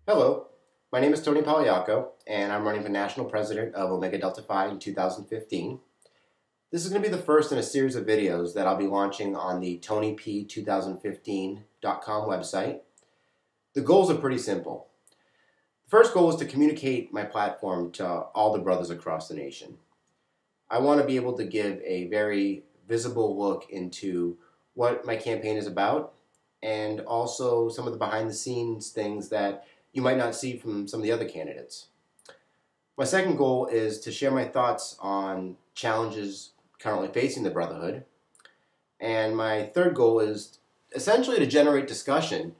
Hello, my name is Tony Pagliocco, and I'm running for National President of Omega Delta Phi in 2015. This is going to be the first in a series of videos that I'll be launching on the TonyP2015.com website. The goals are pretty simple. The first goal is to communicate my platform to all the brothers across the nation. I want to be able to give a very visible look into what my campaign is about and also some of the behind the scenes things that you might not see from some of the other candidates. My second goal is to share my thoughts on challenges currently facing the Brotherhood. And my third goal is essentially to generate discussion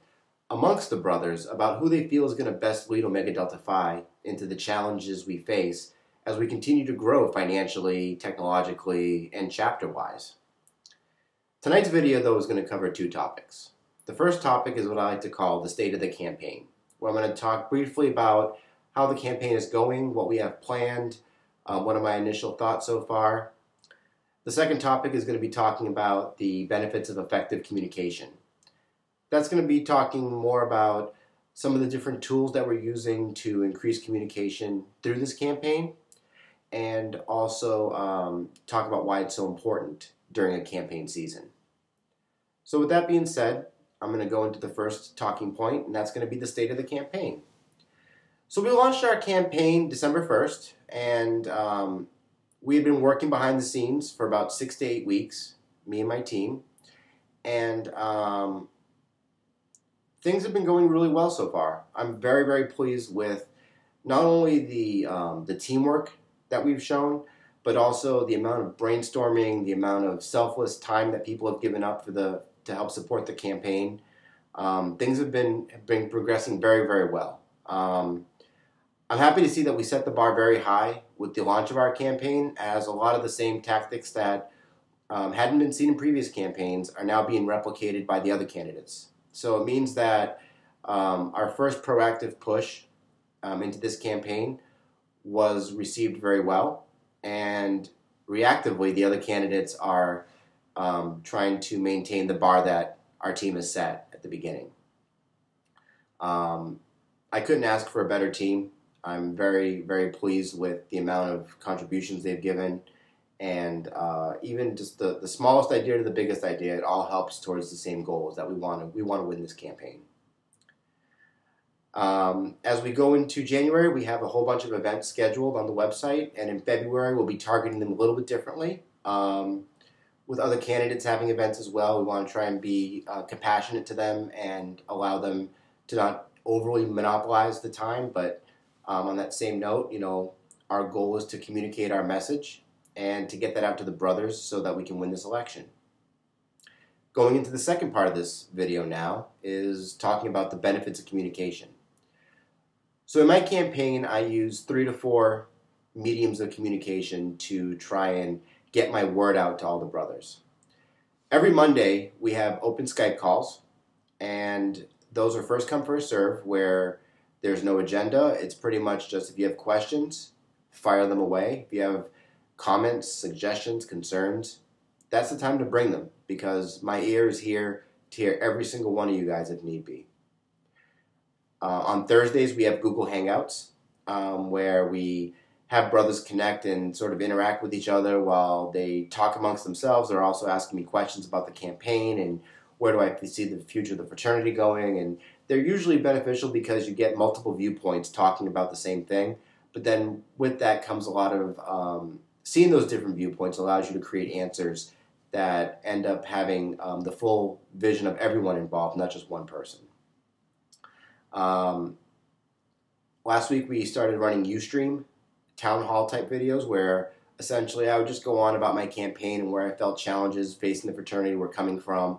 amongst the brothers about who they feel is going to best lead Omega Delta Phi into the challenges we face as we continue to grow financially, technologically, and chapter-wise. Tonight's video, though, is going to cover two topics. The first topic is what I like to call the state of the campaign, where I'm going to talk briefly about how the campaign is going, what we have planned, what are my initial thoughts so far. The second topic is going to be talking about the benefits of effective communication. That's going to be talking more about some of the different tools that we're using to increase communication through this campaign, and also talk about why it's so important during a campaign season. So with that being said, I'm going to go into the first talking point, and that's going to be the state of the campaign. So we launched our campaign December 1st, and we had been working behind the scenes for about 6 to 8 weeks, me and my team, and things have been going really well so far. I'm very, very pleased with not only the teamwork that we've shown, but also the amount of brainstorming, the amount of selfless time that people have given up to help support the campaign. Things have been progressing very, very well. I'm happy to see that we set the bar very high with the launch of our campaign, as a lot of the same tactics that hadn't been seen in previous campaigns are now being replicated by the other candidates. So it means that our first proactive push into this campaign was received very well, and reactively the other candidates are trying to maintain the bar that our team has set at the beginning. I couldn't ask for a better team. I'm very, very pleased with the amount of contributions they've given, and even just the smallest idea to the biggest idea, it all helps towards the same goals that we want to win this campaign. As we go into January, we have a whole bunch of events scheduled on the website, and in February we'll be targeting them a little bit differently. With other candidates having events as well, we want to try and be compassionate to them and allow them to not overly monopolize the time. But on that same note, our goal is to communicate our message and to get that out to the brothers so that we can win this election. Going into the second part of this video now is talking about the benefits of communication. So in my campaign, I use 3 to 4 mediums of communication to try and get my word out to all the brothers. Every Monday, we have open Skype calls, and those are first come, first serve, where there's no agenda. It's pretty much just if you have questions, fire them away. If you have comments, suggestions, concerns, that's the time to bring them, because my ear is here to hear every single one of you guys if need be. On Thursdays, we have Google Hangouts, where we have brothers connect and sort of interact with each other while they talk amongst themselves. They're also asking me questions about the campaign and where do I see the future of the fraternity going. And they're usually beneficial because you get multiple viewpoints talking about the same thing. But then with that comes a lot of seeing those different viewpoints allows you to create answers that end up having the full vision of everyone involved, not just one person. Last week we started running Ustream town hall type videos where essentially I would just go on about my campaign and where I felt challenges facing the fraternity were coming from,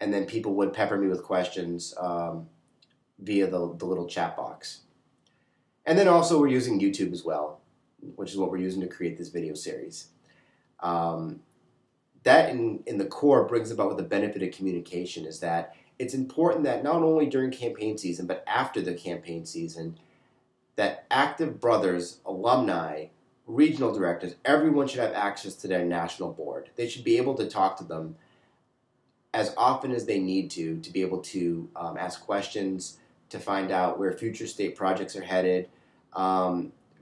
and then people would pepper me with questions via the little chat box. And then also we're using YouTube as well, which is what we're using to create this video series. That in the core brings about what the benefit of communication is, that it's important that not only during campaign season, but after the campaign season, that active brothers, alumni, regional directors, everyone should have access to their national board. They should be able to talk to them as often as they need to be able to ask questions, to find out where future state projects are headed.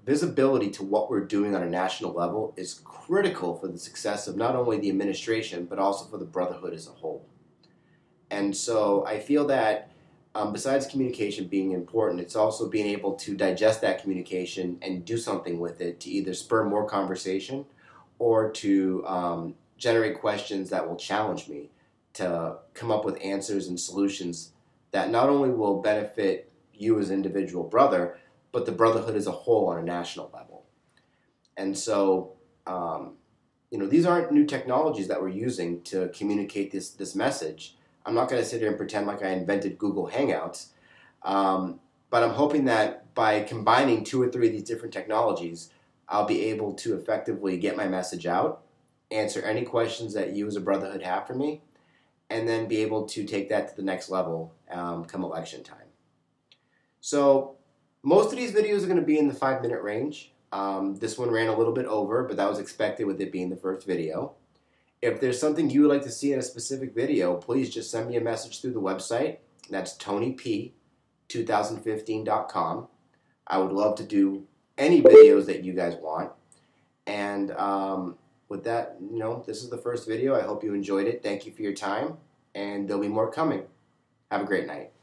Visibility to what we're doing on a national level is critical for the success of not only the administration, but also for the Brotherhood as a whole. And so I feel that besides communication being important, it's also being able to digest that communication and do something with it to either spur more conversation or to generate questions that will challenge me to come up with answers and solutions that not only will benefit you as an individual brother, but the Brotherhood as a whole on a national level. And so, these aren't new technologies that we're using to communicate this message. I'm not going to sit here and pretend like I invented Google Hangouts, but I'm hoping that by combining 2 or 3 of these different technologies, I'll be able to effectively get my message out, answer any questions that you as a Brotherhood have for me, and then be able to take that to the next level come election time. So most of these videos are going to be in the 5-minute range. This one ran a little bit over, but that was expected with it being the first video. If there's something you would like to see in a specific video, please just send me a message through the website. That's TonyP2015.com. I would love to do any videos that you guys want. And with that, this is the first video. I hope you enjoyed it. Thank you for your time, and there'll be more coming. Have a great night.